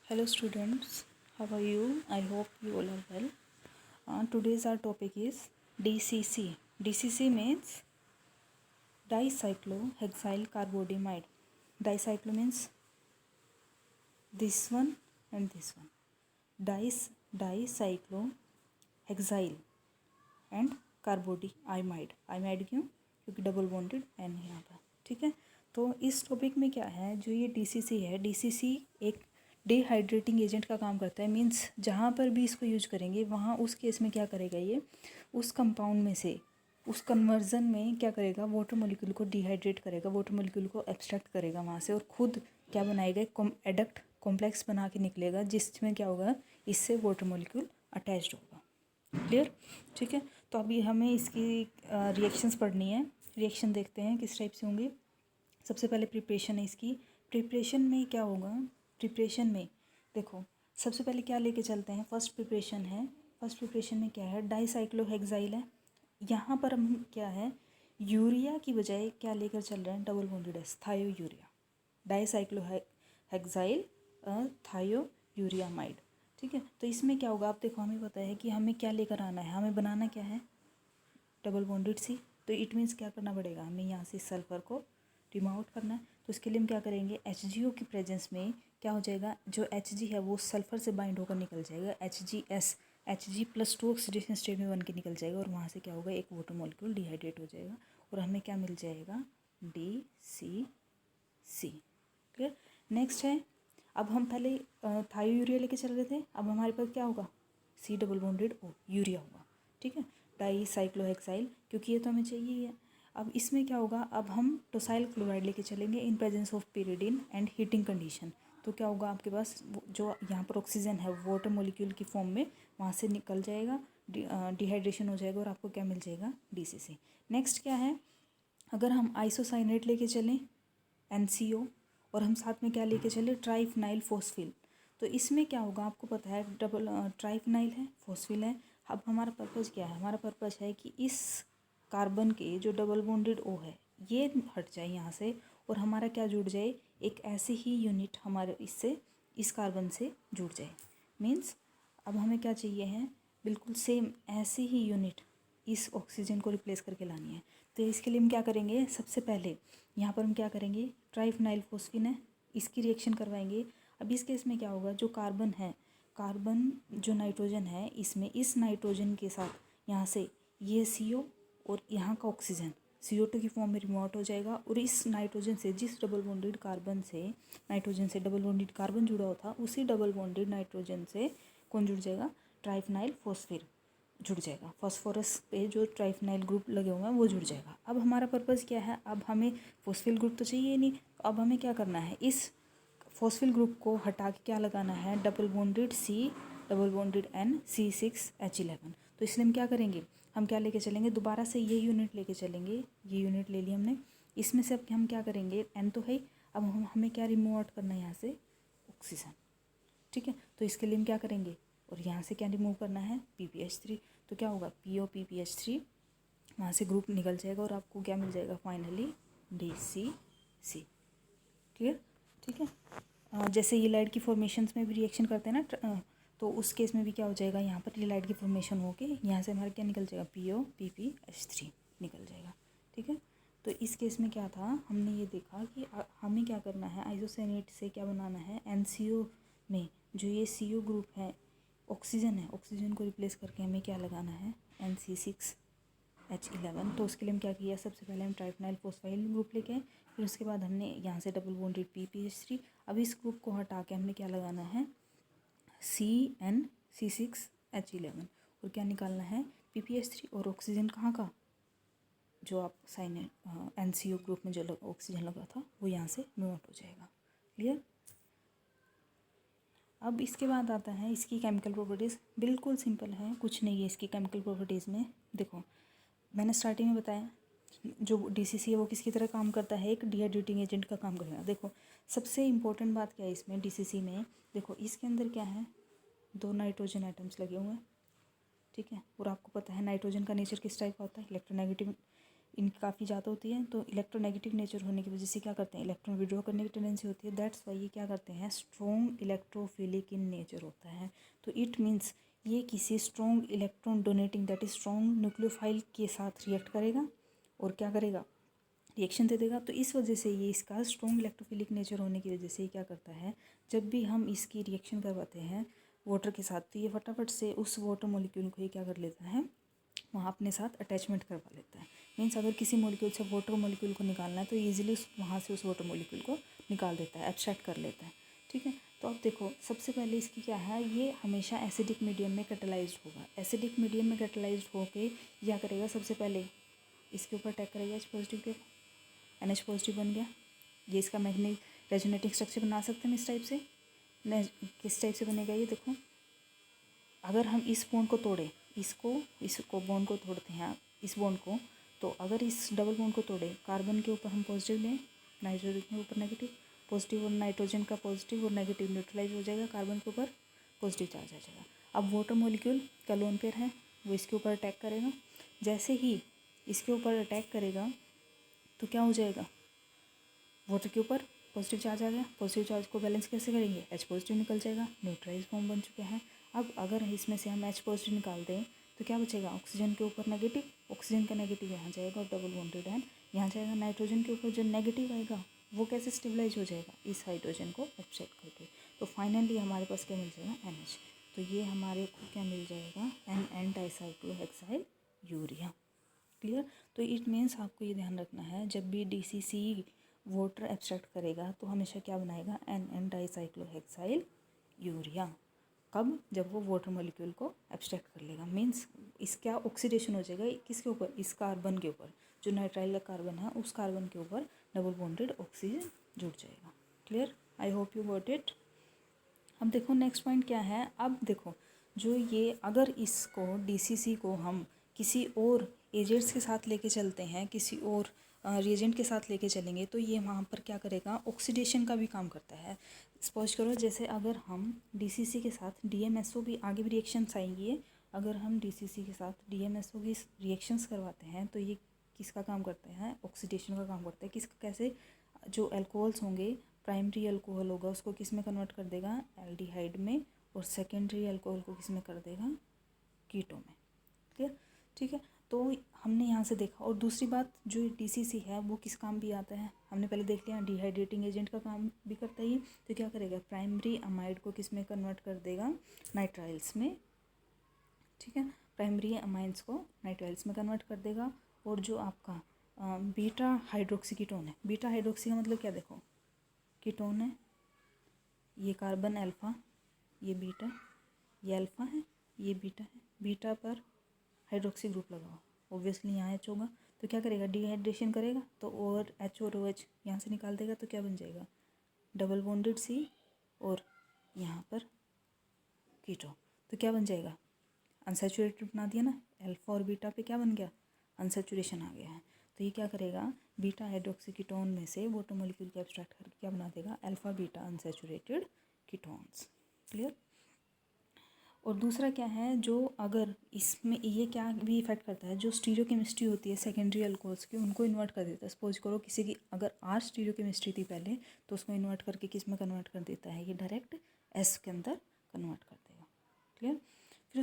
Hello students, how are you? I hope you all are well. Today's our topic is DCC. DCC means dicyclohexyl carbonamide. Dicyclo means this one and this one. Dicyclohexyl and कार्बोडीआमाइड. आमाइड क्यों? क्योंकि double bonded N है यहाँ पर. ठीक है, तो इस topic में क्या है, जो ये डीसीसी है, डीसीसी एक डिहाइड्रेटिंग एजेंट का काम करता है. मीन्स जहाँ पर भी इसको यूज करेंगे वहाँ उस केस में क्या करेगा, ये उस कंपाउंड में से उस कन्वर्जन में क्या करेगा, वाटर मॉलिक्यूल को डिहाइड्रेट करेगा, वाटर मॉलिक्यूल को एब्स्ट्रैक्ट करेगा वहाँ से, और खुद क्या बनाएगा, एडक्ट कॉम्प्लेक्स बना के निकलेगा, जिसमें क्या होगा, इससे वाटर मॉलिक्यूल अटैच्ड होगा. क्लियर? ठीक है, तो अभी हमें इसकी रिएक्शंस पढ़नी है. रिएक्शन देखते हैं किस टाइप से होंगे. सबसे पहले प्रिपरेशन है इसकी. प्रिपरेशन में क्या होगा, प्रिपरेशन में देखो सबसे पहले क्या लेके चलते हैं. फर्स्ट प्रिपरेशन है. फर्स्ट प्रिपरेशन में क्या है, डाइसाइक्लोहेक्साइल है. यहाँ पर हम क्या है, यूरिया की बजाय क्या लेकर चल रहे हैं, डबल बॉन्डेड एस, थायोयूरिया. डाइसाइक्लोहेक्साइल थायोयूरियामाइड. ठीक है, तो इसमें क्या होगा, आप देखो हमें पता है कि हमें क्या लेकर आना है, हमें बनाना क्या है, डबल बॉन्डेड सी. तो इट मीन्स क्या करना पड़ेगा, हमें यहाँ से सल्फर को रिमूव आउट करना है. तो इसके लिए हम क्या करेंगे, HgO की प्रेजेंस में क्या हो जाएगा, जो Hg है वो सल्फर से बाइंड होकर निकल जाएगा, HgS Hg+2 ऑक्सीडेशन स्टेट में बन के निकल जाएगा, और वहाँ से क्या होगा, एक वाटर मॉलिक्यूल डिहाइड्रेट हो जाएगा, और हमें क्या मिल जाएगा, DCC. क्लियर? नेक्स्ट है, अब हम पहले थायोयूरिया लेके चल रहे थे, अब हमारे पास क्या होगा, C double bonded O urea होगा. ठीक है, डाइसाइक्लोहेक्साइल, क्योंकि ये तो हमें चाहिए ही है. अब इसमें क्या होगा, अब हम टोसाइल क्लोराइड लेके चलेंगे in presence of pyridine and heating condition. तो क्या होगा, आपके पास जो यहाँ पर ऑक्सीजन है वाटर मॉलिक्यूल की फॉर्म में वहाँ से निकल जाएगा, डिहाइड्रेशन हो जाएगा, और आपको क्या मिल जाएगा, DCC. नेक्स्ट क्या है, अगर हम आइसोसाइनेट लेके चलें NCO, और हम साथ में क्या लेके चले, ट्राइफिनाइल फॉस्फिल. तो इसमें क्या होगा, आपको पता है डबल ट्राइफिनाइल है, फॉस्फिल है. अब हमारा पर्पज़ क्या है, हमारा पर्पज़ है कि इस कार्बन के जो डबल बॉन्डेड O है ये हट जाए यहाँ से, और हमारा क्या जुड़ जाए, एक ऐसे ही यूनिट हमारे इससे इस कार्बन से जुड़ जाए. मीन्स अब हमें क्या चाहिए है, बिल्कुल सेम ऐसे ही यूनिट इस ऑक्सीजन को रिप्लेस करके लानी है. तो इसके लिए हम क्या करेंगे, सबसे पहले यहाँ पर हम क्या करेंगे, ट्राइफिनाइल फॉस्फिन है, इसकी रिएक्शन करवाएंगे. अब इस केस में क्या होगा, जो कार्बन है, कार्बन जो नाइट्रोजन है, इसमें इस नाइट्रोजन के साथ यहाँ से ये CO और यहाँ का ऑक्सीजन CO2 की फॉर्म में रिमूव आउट हो जाएगा, और इस नाइट्रोजन से, जिस डबल बॉन्डेड कार्बन से नाइट्रोजन से डबल बॉन्डेड कार्बन जुड़ा हुआ था, उसी डबल बॉन्डेड नाइट्रोजन से कौन जुड़ जाएगा, ट्राइफिनाइल फॉस्फिन जुड़ जाएगा. फॉस्फोरस पे जो ट्राइफिनाइल ग्रुप लगे हुए हैं वो जुड़ जाएगा. अब हमारा पर्पज़ क्या है, अब हमें फॉस्फिल ग्रुप तो चाहिए ही नहीं. तो अब हमें क्या करना है, इस फॉस्फिल ग्रुप को हटा के क्या लगाना है, double bonded C double bonded N C6H11. तो इसलिए हम क्या करेंगे, हम क्या लेके चलेंगे, दोबारा से ये यूनिट लेके चलेंगे. ये यूनिट ले लिया हमने, इसमें से अब हम क्या करेंगे, N तो है, अब हमें क्या रिमूव आउट करना है यहाँ से, ऑक्सीजन. ठीक है, तो इसके लिए हम क्या करेंगे, और यहाँ से क्या रिमूव करना है, PPH3. तो क्या होगा, PO PPH3, वहाँ से ग्रुप निकल जाएगा, और आपको क्या मिल जाएगा, फाइनली DCC. क्लियर? ठीक है, जैसे ईलाइड की फॉर्मेशंस में भी रिएक्शन करते हैं ना, तो उस केस में भी क्या हो जाएगा, यहाँ पर ईलाइड की फॉर्मेशन होके यहाँ से हमारा क्या निकल जाएगा, PO PPH3 निकल जाएगा. ठीक है, तो इस केस में क्या था, हमने ये देखा कि हमें क्या करना है, आइसोसाइनेट से क्या बनाना है, NCO में जो ये CO ग्रुप है, ऑक्सीजन है, ऑक्सीजन को रिप्लेस करके हमें क्या लगाना है, NC6H11. तो उसके लिए हम क्या किया, सबसे पहले हम ट्राइफिनाइल फॉस्फाइल ग्रुप लेके आए, फिर उसके बाद हमने यहाँ से डबल बॉन्डेड PPH3. अब इस ग्रुप को हटा के हमने क्या लगाना है, CnC6H11, और क्या निकालना है, PPH3, और ऑक्सीजन कहाँ का, जो आप NCO ग्रुप में जो ऑक्सीजन लगा था वो यहाँ से मूव आउट हो जाएगा. क्लियर? अब इसके बाद आता है इसकी केमिकल प्रॉपर्टीज़. बिल्कुल सिंपल है, कुछ नहीं है इसकी केमिकल प्रॉपर्टीज़ में. देखो मैंने स्टार्टिंग में बताया, जो DCC है वो किसकी तरह काम करता है, एक डिहाइड्रेटिंग एजेंट का काम करेगा. देखो सबसे इम्पोर्टेंट बात क्या है इसमें, DCC में देखो इसके अंदर क्या है, 2 नाइट्रोजन आइटम्स लगे हुए हैं. ठीक है, और आपको पता है नाइट्रोजन का नेचर किस टाइप का होता है, इलेक्ट्रोनेगेटिव इनकी काफ़ी ज़्यादा होती है, तो इलेक्ट्रोनेगेटिव नेचर होने की वजह से क्या करते हैं, इलेक्ट्रॉन विड्रॉ करने की टेंडेंसी होती है। दैट्स वाई ये क्या करते हैं, स्ट्रॉन्ग इलेक्ट्रोफिलिक इन नेचर होता है। तो इट मीन्स ये किसी strong electron donating that is strong nucleophile के साथ रिएक्ट करेगा और क्या करेगा, रिएक्शन दे देगा। तो इस वजह से ये इसका स्ट्रॉन्ग इलेक्ट्रोफिलिक नेचर होने की वजह से ये क्या करता है, जब भी हम इसकी रिएक्शन करवाते हैं वाटर के साथ, तो ये फटाफट से उस वाटर मॉलिक्यूल को ये क्या कर लेता है, वहाँ अपने साथ अटैचमेंट करवा लेता है। मीन्स अगर किसी मॉलिक्यूल से वाटर मॉलिक्यूल को निकालना है तो ईजिली वहाँ से उस वाटर मॉलिक्यूल को निकाल देता है, एब्स्ट्रैक्ट कर लेता है। ठीक है, तो अब देखो सबसे पहले इसकी क्या है, ये हमेशा एसिडिक मीडियम में कैटालाइज्ड होगा। एसिडिक मीडियम में कैटालाइज्ड होके क्या करेगा, सबसे पहले इसके ऊपर अटैक करेगा एच पॉजिटिव के, NH पॉजिटिव बन गया। ये इसका मैग्नेटिक रेजोनेटिंग स्ट्रक्चर बना सकते हैं इस टाइप से। किस टाइप से बनेगा ये देखो, अगर हम इस बॉन्ड को तोड़ें, इसको बॉन्ड को तोड़ते हैं इस बॉन्ड को, तो अगर इस डबल बॉन्ड को तोड़े, कार्बन के ऊपर हम पॉजिटिव लें, नाइट्रोजन के ऊपर नेगेटिव, पॉजिटिव और नाइट्रोजन का पॉजिटिव और नेगेटिव न्यूट्रलाइज हो जाएगा, कार्बन के ऊपर पॉजिटिव चार्ज आ जाएगा। अब वाटर मॉलिक्यूल का लोन पेयर है, वो इसके ऊपर अटैक करेगा। जैसे ही इसके ऊपर अटैक करेगा तो क्या हो जाएगा, वाटर के ऊपर पॉजिटिव चार्ज आ गया, पॉजिटिव चार्ज को बैलेंस कैसे करेंगे, H पॉजिटिव निकल जाएगा, न्यूट्रलाइज फॉर्म बन चुके हैं। अब अगर इसमें से हम H पॉजिटिव निकाल दें तो क्या बचेगा, ऑक्सीजन के ऊपर नेगेटिव, ऑक्सीजन का नेगेटिव यहाँ जाएगा और डबल बॉन्डेड है यहाँ जाएगा। नाइट्रोजन के ऊपर जो नेगेटिव आएगा वो कैसे स्टेबलाइज हो जाएगा, इस हाइड्रोजन को एब्स्ट्रैक्ट करके। तो फाइनली हमारे पास क्या मिल जाएगा, NH। तो ये हमारे को क्या मिल जाएगा, NN डाइसाइक्लोहेक्साइल यूरिया। क्लियर। तो इट मीन्स आपको ये ध्यान रखना है, जब भी DCC वाटर एब्स्ट्रैक्ट करेगा तो हमेशा क्या बनाएगा, NN डाइसाइक्लोहेक्साइल यूरिया। कब, जब वो वाटर मॉलिक्यूल को एब्स्ट्रैक्ट कर लेगा। मीन्स इसका ऑक्सीडेशन हो जाएगा किसके ऊपर, इस कार्बन के ऊपर, जो नाइट्राइल का कार्बन है उस कार्बन के ऊपर डबल बॉन्डेड ऑक्सीजन जुड़ जाएगा। Clear, I hope you got it. अब देखो नेक्स्ट पॉइंट क्या है, अब देखो जो ये अगर इसको DCC को हम किसी और एजेंट्स के साथ लेके चलते हैं, किसी और रिएजेंट के साथ लेके चलेंगे, तो ये वहाँ पर क्या करेगा, ऑक्सीडेशन का भी काम करता है। सपोज करो जैसे अगर हम DCC के साथ DMSO भी, आगे भी रिएक्शंस आएंगी, अगर हम DCC के साथ DMSO की रिएक्शंस करवाते हैं तो ये किसका काम करते हैं, ऑक्सीडेशन का काम करता है। किसका, कैसे, जो अल्कोहल्स होंगे, प्राइमरी अल्कोहल होगा उसको किस में कन्वर्ट कर देगा, एल्डिहाइड में, और सेकेंडरी अल्कोहल को किस में कर देगा, कीटो में। क्लियर, ठीक है। तो हमने यहाँ से देखा। और दूसरी बात, जो DCC है वो किस काम भी आता है, हमने पहले देख लिया, डिहाइड्रेटिंग एजेंट का काम भी करता है। तो क्या करेगा, प्राइमरी अमाइड को किस में कन्वर्ट कर देगा, नाइट्राइल्स में। ठीक है, प्राइमरी अमाइंस को नाइट्राइल्स में कन्वर्ट कर देगा। और जो आपका बीटा हाइड्रोक्सी कीटोन है, बीटा हाइड्रोक्सी का मतलब क्या, देखो कीटोन है, ये कार्बन अल्फ़ा, ये बीटा, ये अल्फ़ा है, ये बीटा है, बीटा पर हाइड्रोक्सी ग्रुप लगा हुआ, ऑब्वियसली यहाँ H होगा। तो क्या करेगा, डिहाइड्रेशन करेगा तो और H और OH यहाँ से निकाल देगा, तो क्या बन जाएगा, डबल बॉन्डेड C और यहाँ पर कीटो। तो क्या बन जाएगा, अनसैचुरेटेड बना दिया ना, अल्फ़ा और बीटा पे क्या बन गया, अनसैचुरेशन आ गया है। तो ये क्या करेगा, बीटा हाइड्रोक्सी कीटोन में से वाटर मॉलिक्यूल को एब्स्ट्रैक्ट करके क्या बना देगा, alpha beta unsaturated ketones. Clear. और दूसरा क्या है, जो अगर इसमें ये क्या भी इफेक्ट करता है, जो स्टीरियोकेमिस्ट्री होती है सेकेंडरी अल्कोहल्स की, उनको इन्वर्ट कर देता है। सपोज करो किसी की अगर R स्टीरियोकेमिस्ट्री थी पहले, तो उसको इन्वर्ट करके किस में कन्वर्ट कर देता है, ये डायरेक्ट S के अंदर कन्वर्ट कर देगा। क्लियर।